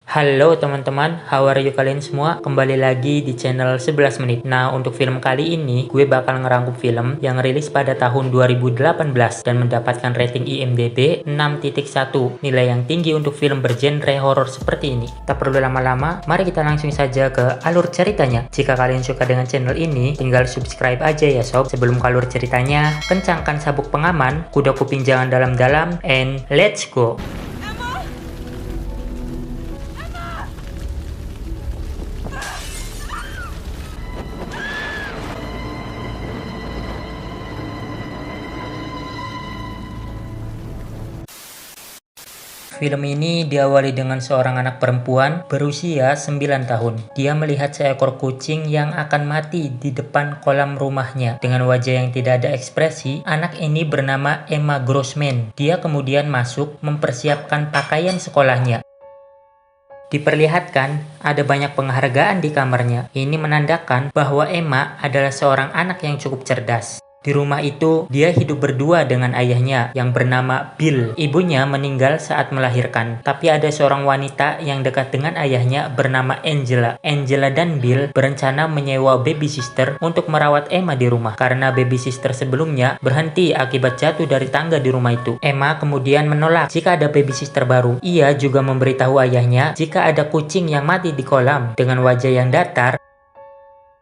Halo teman-teman, how are you kalian semua? Kembali lagi di channel 11 menit. Nah, untuk film kali ini, gue bakal ngerangkum film yang rilis pada tahun 2018 dan mendapatkan rating IMDb 6.1, nilai yang tinggi untuk film bergenre horor seperti ini. Tak perlu lama-lama, mari kita langsung saja ke alur ceritanya. Jika kalian suka dengan channel ini, tinggal subscribe aja ya sob. Sebelum ke alur ceritanya, kencangkan sabuk pengaman, kuda kuping jangan dalam-dalam, and let's go! Film ini diawali dengan seorang anak perempuan berusia 9 tahun. Dia melihat seekor kucing yang akan mati di depan kolam rumahnya. Dengan wajah yang tidak ada ekspresi, anak ini bernama Emma Grossman. Dia kemudian masuk mempersiapkan pakaian sekolahnya. Diperlihatkan ada banyak penghargaan di kamarnya. Ini menandakan bahwa Emma adalah seorang anak yang cukup cerdas. Di rumah itu, dia hidup berdua dengan ayahnya yang bernama Bill. Ibunya meninggal saat melahirkan, tapi ada seorang wanita yang dekat dengan ayahnya bernama Angela. Angela dan Bill berencana menyewa baby sister untuk merawat Emma di rumah, karena baby sister sebelumnya berhenti akibat jatuh dari tangga di rumah itu. Emma kemudian menolak jika ada baby sister baru. Ia juga memberitahu ayahnya jika ada kucing yang mati di kolam. Dengan wajah yang datar,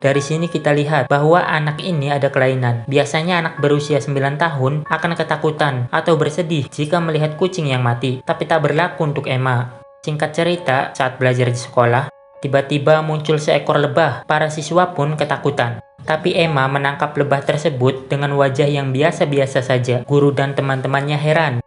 dari sini kita lihat bahwa anak ini ada kelainan. Biasanya anak berusia 9 tahun akan ketakutan atau bersedih jika melihat kucing yang mati, tapi tak berlaku untuk Emma. Singkat cerita, saat belajar di sekolah, tiba-tiba muncul seekor lebah. Para siswa pun ketakutan. Tapi Emma menangkap lebah tersebut dengan wajah yang biasa-biasa saja. Guru dan teman-temannya heran.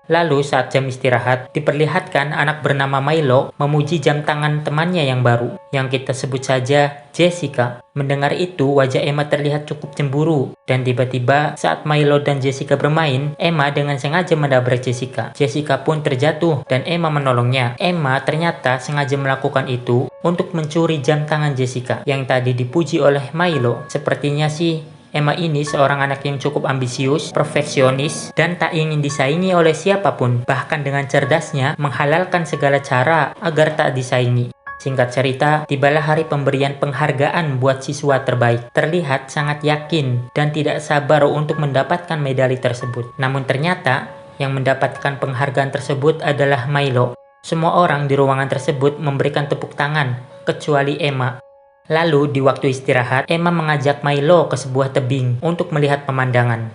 Lalu saat jam istirahat, diperlihatkan anak bernama Milo memuji jam tangan temannya yang baru, yang kita sebut saja Jessica. Mendengar itu, wajah Emma terlihat cukup cemburu. Dan tiba-tiba saat Milo dan Jessica bermain, Emma dengan sengaja menabrak Jessica. Jessica pun terjatuh dan Emma menolongnya. Emma ternyata sengaja melakukan itu untuk mencuri jam tangan Jessica yang tadi dipuji oleh Milo. Sepertinya sih Emma ini seorang anak yang cukup ambisius, perfeksionis, dan tak ingin disaingi oleh siapapun. Bahkan dengan cerdasnya, menghalalkan segala cara agar tak disaingi. Singkat cerita, tibalah hari pemberian penghargaan buat siswa terbaik. Terlihat sangat yakin dan tidak sabar untuk mendapatkan medali tersebut. Namun ternyata, yang mendapatkan penghargaan tersebut adalah Milo. Semua orang di ruangan tersebut memberikan tepuk tangan, kecuali Emma. Lalu di waktu istirahat, Emma mengajak Milo ke sebuah tebing untuk melihat pemandangan.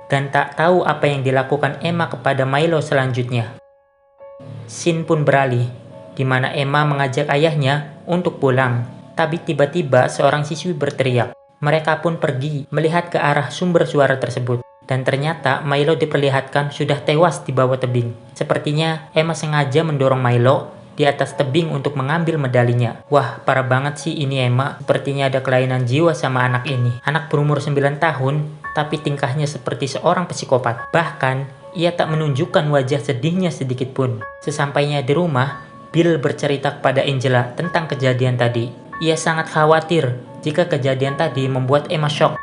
Dan tak tahu apa yang dilakukan Emma kepada Milo selanjutnya. Scene pun beralih, di mana Emma mengajak ayahnya untuk pulang. Tapi tiba-tiba seorang siswi berteriak. Mereka pun pergi melihat ke arah sumber suara tersebut. Dan ternyata Milo diperlihatkan sudah tewas di bawah tebing. Sepertinya Emma sengaja mendorong Milo di atas tebing untuk mengambil medalinya. Wah, parah banget sih ini Emma. Sepertinya ada kelainan jiwa sama anak ini. Anak berumur 9 tahun, tapi tingkahnya seperti seorang psikopat. Bahkan, ia tak menunjukkan wajah sedihnya sedikit pun. Sesampainya di rumah, Bill bercerita kepada Angela tentang kejadian tadi. Ia sangat khawatir jika kejadian tadi membuat Emma shock.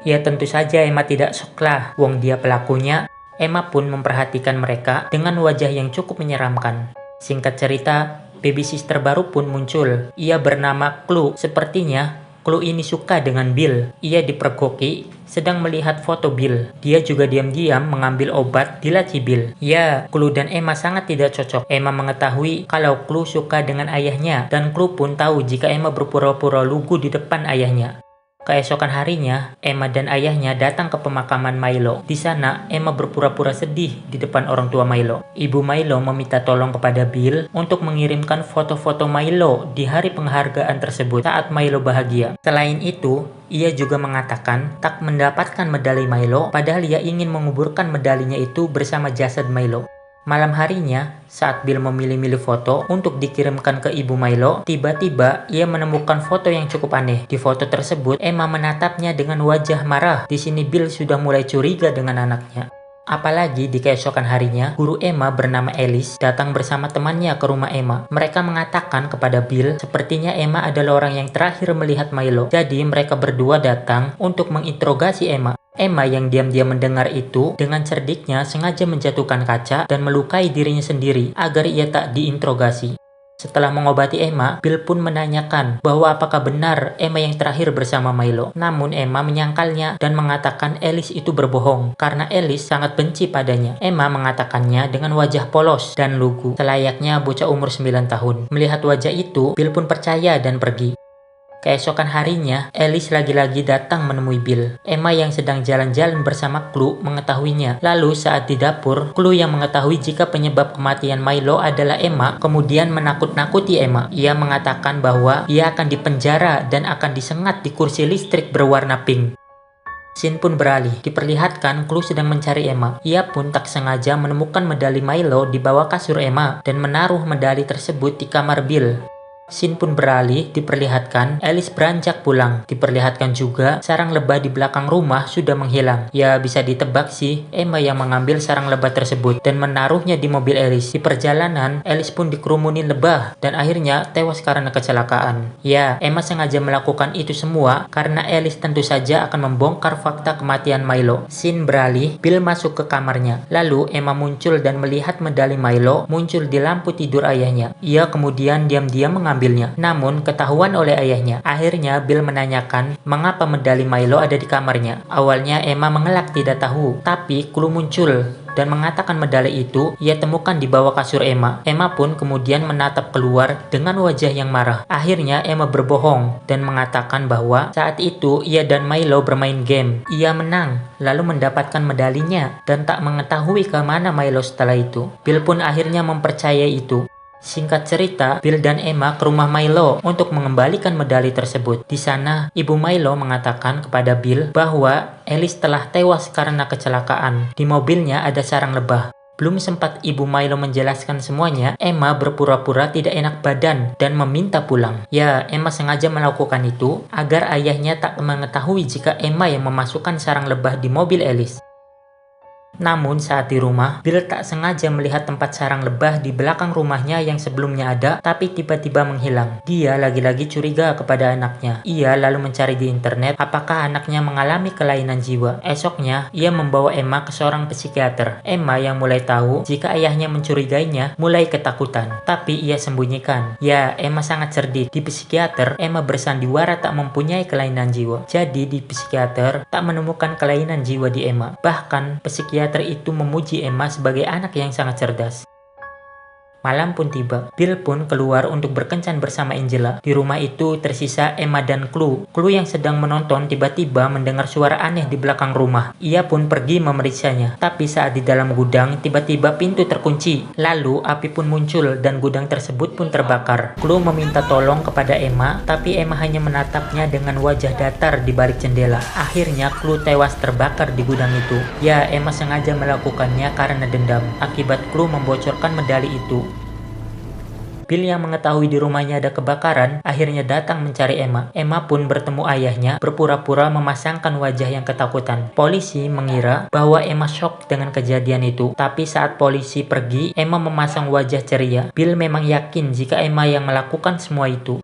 Ya tentu saja Emma tidak shock lah, wong dia pelakunya. Emma pun memperhatikan mereka dengan wajah yang cukup menyeramkan. Singkat cerita, baby sister baru pun muncul. Ia bernama Chloe. Sepertinya, Chloe ini suka dengan Bill. Ia dipergoki sedang melihat foto Bill. Dia juga diam-diam mengambil obat di laci Bill. Ya, Chloe dan Emma sangat tidak cocok. Emma mengetahui kalau Chloe suka dengan ayahnya. Dan Chloe pun tahu jika Emma berpura-pura lugu di depan ayahnya. Keesokan harinya, Emma dan ayahnya datang ke pemakaman Milo. Di sana, Emma berpura-pura sedih di depan orang tua Milo. Ibu Milo meminta tolong kepada Bill untuk mengirimkan foto-foto Milo di hari penghargaan tersebut saat Milo bahagia. Selain itu, ia juga mengatakan tak mendapatkan medali Milo, padahal ia ingin menguburkan medalinya itu bersama jasad Milo. Malam harinya, saat Bill memilih-milih foto untuk dikirimkan ke ibu Milo, tiba-tiba ia menemukan foto yang cukup aneh. Di foto tersebut, Emma menatapnya dengan wajah marah. Di sini Bill sudah mulai curiga dengan anaknya. Apalagi di keesokan harinya, guru Emma bernama Alice datang bersama temannya ke rumah Emma. Mereka mengatakan kepada Bill, sepertinya Emma adalah orang yang terakhir melihat Milo. Jadi mereka berdua datang untuk menginterogasi Emma. Emma yang diam-diam mendengar itu dengan cerdiknya sengaja menjatuhkan kaca dan melukai dirinya sendiri agar ia tak diinterogasi. Setelah mengobati Emma, Bill pun menanyakan bahwa apakah benar Emma yang terakhir bersama Milo. Namun Emma menyangkalnya dan mengatakan Alice itu berbohong karena Alice sangat benci padanya. Emma mengatakannya dengan wajah polos dan lugu, selayaknya bocah umur 9 tahun. Melihat wajah itu, Bill pun percaya dan pergi. Keesokan harinya, Alice lagi-lagi datang menemui Bill. Emma yang sedang jalan-jalan bersama Chloe mengetahuinya. Lalu saat di dapur, Chloe yang mengetahui jika penyebab kematian Milo adalah Emma, kemudian menakut-nakuti Emma. Ia mengatakan bahwa ia akan dipenjara dan akan disengat di kursi listrik berwarna pink. Scene pun beralih, diperlihatkan Chloe sedang mencari Emma. Ia pun tak sengaja menemukan medali Milo di bawah kasur Emma dan menaruh medali tersebut di kamar Bill. Scene pun beralih, diperlihatkan Alice beranjak pulang. Diperlihatkan juga sarang lebah di belakang rumah sudah menghilang. Ya bisa ditebak sih, Emma yang mengambil sarang lebah tersebut dan menaruhnya di mobil Alice. Di perjalanan, Alice pun dikerumuni lebah dan akhirnya tewas karena kecelakaan. Ya, Emma sengaja melakukan itu semua karena Alice tentu saja akan membongkar fakta kematian Milo. Scene beralih, Bill masuk ke kamarnya. Lalu Emma muncul dan melihat medali Milo muncul di lampu tidur ayahnya. Ia kemudian diam-diam mengambilnya. Namun ketahuan oleh ayahnya. Akhirnya Bill menanyakan mengapa medali Milo ada di kamarnya. Awalnya Emma mengelak tidak tahu, tapi Chloe muncul dan mengatakan medali itu ia temukan di bawah kasur Emma. Emma pun kemudian menatap keluar dengan wajah yang marah. Akhirnya Emma berbohong dan mengatakan bahwa saat itu ia dan Milo bermain game. Ia menang, lalu mendapatkan medalinya dan tak mengetahui ke mana Milo setelah itu. Bill pun akhirnya mempercayai itu. Singkat cerita, Bill dan Emma ke rumah Milo untuk mengembalikan medali tersebut. Di sana, ibu Milo mengatakan kepada Bill bahwa Alice telah tewas karena kecelakaan. Di mobilnya ada sarang lebah. Belum sempat ibu Milo menjelaskan semuanya, Emma berpura-pura tidak enak badan dan meminta pulang. Ya, Emma sengaja melakukan itu agar ayahnya tak mengetahui jika Emma yang memasukkan sarang lebah di mobil Alice. Namun saat di rumah, Bill tak sengaja melihat tempat sarang lebah di belakang rumahnya yang sebelumnya ada, tapi tiba-tiba menghilang. Dia lagi-lagi curiga kepada anaknya. Ia lalu mencari di internet apakah anaknya mengalami kelainan jiwa. Esoknya, ia membawa Emma ke seorang psikiater. Emma yang mulai tahu jika ayahnya mencurigainya, mulai ketakutan. Tapi ia sembunyikan. Ya, Emma sangat cerdik. Di psikiater, Emma bersandiwara tak mempunyai kelainan jiwa. Jadi di psikiater, tak menemukan kelainan jiwa di Emma. Bahkan, psikiater itu memuji Emma sebagai anak yang sangat cerdas. Malam pun tiba. Bill pun keluar untuk berkencan bersama Angela. Di rumah itu tersisa Emma dan Chloe. Chloe yang sedang menonton tiba-tiba mendengar suara aneh di belakang rumah. Ia pun pergi memeriksanya. Tapi saat di dalam gudang, tiba-tiba pintu terkunci. Lalu api pun muncul dan gudang tersebut pun terbakar. Chloe meminta tolong kepada Emma, tapi Emma hanya menatapnya dengan wajah datar di balik jendela. Akhirnya Chloe tewas terbakar di gudang itu. Ya, Emma sengaja melakukannya karena dendam. Akibat Chloe membocorkan medali itu. Bill yang mengetahui di rumahnya ada kebakaran, akhirnya datang mencari Emma. Emma pun bertemu ayahnya, berpura-pura memasangkan wajah yang ketakutan. Polisi mengira bahwa Emma shock dengan kejadian itu, tapi saat polisi pergi, Emma memasang wajah ceria. Bill memang yakin jika Emma yang melakukan semua itu.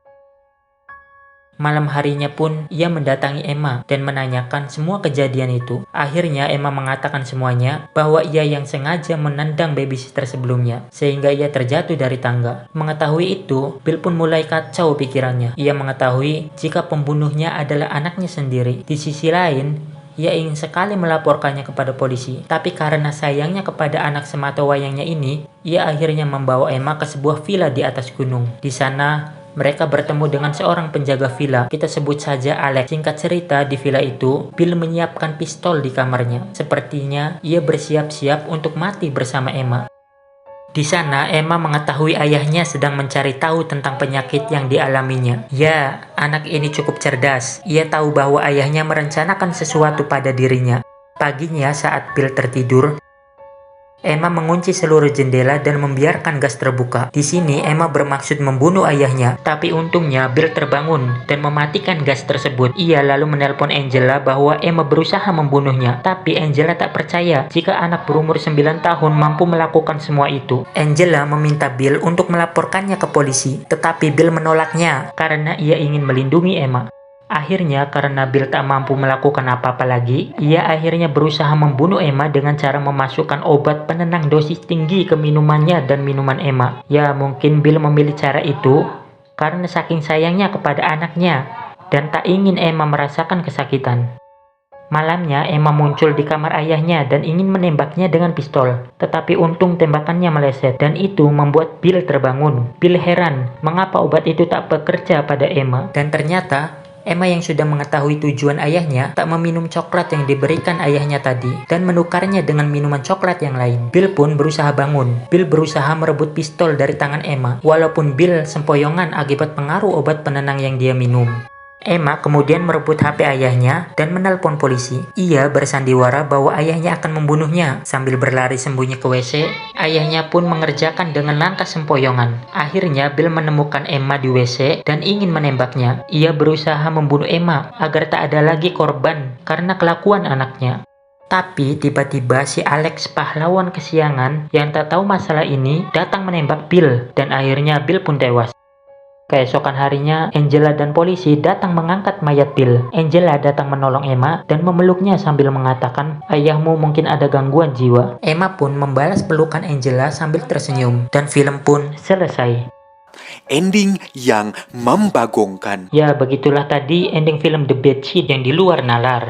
Malam harinya pun, ia mendatangi Emma dan menanyakan semua kejadian itu. Akhirnya Emma mengatakan semuanya bahwa ia yang sengaja menendang babysitter sebelumnya, sehingga ia terjatuh dari tangga. Mengetahui itu, Bill pun mulai kacau pikirannya. Ia mengetahui jika pembunuhnya adalah anaknya sendiri. Di sisi lain, ia ingin sekali melaporkannya kepada polisi, tapi karena sayangnya kepada anak sematawayangnya ini, ia akhirnya membawa Emma ke sebuah villa di atas gunung. Di sana, mereka bertemu dengan seorang penjaga villa, kita sebut saja Alex. Singkat cerita, di villa itu, Bill menyiapkan pistol di kamarnya. Sepertinya, ia bersiap-siap untuk mati bersama Emma. Di sana, Emma mengetahui ayahnya sedang mencari tahu tentang penyakit yang dialaminya. Ya, anak ini cukup cerdas. Ia tahu bahwa ayahnya merencanakan sesuatu pada dirinya. Paginya, saat Bill tertidur, Emma mengunci seluruh jendela dan membiarkan gas terbuka. Di sini Emma bermaksud membunuh ayahnya, tapi untungnya Bill terbangun dan mematikan gas tersebut. Ia lalu menelpon Angela bahwa Emma berusaha membunuhnya, tapi Angela tak percaya jika anak berumur 9 tahun mampu melakukan semua itu. Angela meminta Bill untuk melaporkannya ke polisi, tetapi Bill menolaknya karena ia ingin melindungi Emma. Akhirnya karena Bill tak mampu melakukan apa-apa lagi, ia akhirnya berusaha membunuh Emma dengan cara memasukkan obat penenang dosis tinggi ke minumannya dan minuman Emma. Ya, mungkin Bill memilih cara itu karena saking sayangnya kepada anaknya dan tak ingin Emma merasakan kesakitan. Malamnya, Emma muncul di kamar ayahnya dan ingin menembaknya dengan pistol. Tetapi untung tembakannya meleset dan itu membuat Bill terbangun. Bill heran mengapa obat itu tak bekerja pada Emma. Dan ternyata Emma yang sudah mengetahui tujuan ayahnya tak meminum coklat yang diberikan ayahnya tadi dan menukarnya dengan minuman coklat yang lain. Bill pun berusaha bangun. Bill berusaha merebut pistol dari tangan Emma walaupun Bill sempoyongan akibat pengaruh obat penenang yang dia minum. Emma kemudian merebut HP ayahnya dan menelpon polisi. Ia bersandiwara bahwa ayahnya akan membunuhnya. Sambil berlari sembunyi ke WC, ayahnya pun mengerjakan dengan langkah sempoyongan. Akhirnya Bill menemukan Emma di WC dan ingin menembaknya. Ia berusaha membunuh Emma agar tak ada lagi korban karena kelakuan anaknya. Tapi tiba-tiba si Alex, pahlawan kesiangan yang tak tahu masalah ini, datang menembak Bill dan akhirnya Bill pun tewas. Keesokan harinya, Angela dan polisi datang mengangkat mayat Bill. Angela datang menolong Emma dan memeluknya sambil mengatakan, "Ayahmu mungkin ada gangguan jiwa." Emma pun membalas pelukan Angela sambil tersenyum, dan film pun selesai. Ending yang membagongkan. Ya, begitulah tadi ending film The Bad Seed yang di luar nalar.